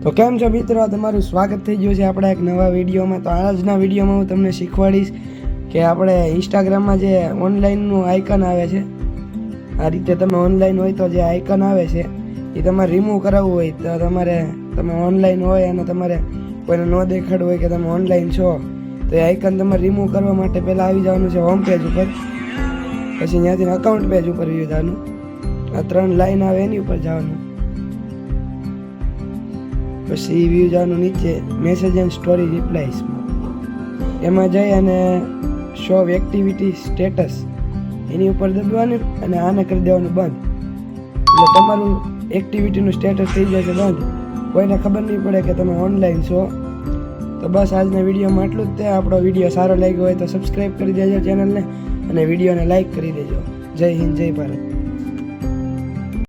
તો કેમ છો મિત્રો, તમારું સ્વાગત થઈ ગયું છે આપણા એક નવા વિડીયોમાં। તો આજના વિડીયોમાં હું તમને શીખવાડીશ કે આપણે ઇન્સ્ટાગ્રામમાં જે ઓનલાઈનનું આઇકન આવે છે, આ રીતે તમે ઓનલાઈન હોય તો જે આઇકન આવે છે એ તમારે રિમૂવ કરાવવું હોય તો તમે ઓનલાઈન હોય અને તમારે કોઈને ન દેખાડવું હોય કે તમે ઓનલાઈન છો, તો એ આઇકન તમારે રિમૂવ કરવા માટે પહેલાં આવી જવાનું છે હોમ પેજ ઉપર, પછી ત્યાંથી અકાઉન્ટ પેજ ઉપર વ્યૂ જવાનું, આ 3 લાઈન આવે એની ઉપર જવાનું, પછી વ્યૂ જવાનું નીચે મેસેજ એન્ડ સ્ટોરી રિપ્લાયસમાં, એમાં જઈ અને શો એક્ટિવિટી સ્ટેટસ એની ઉપર દબાવવાનું અને આને કરી દેવાનું બંધ, એટલે તમારું એક્ટિવિટીનું સ્ટેટસ થઈ જશે બંધ, કોઈને ખબર નહીં પડે કે તમે ઓનલાઈન છો। તો બસ આજના વિડીયોમાં આટલું જ છે। આપણો વિડીયો સારો લાગ્યો હોય તો સબસ્ક્રાઈબ કરી દેજો ચેનલને અને વિડીયોને લાઈક કરી દેજો। જય હિન્દ, જય ભારત।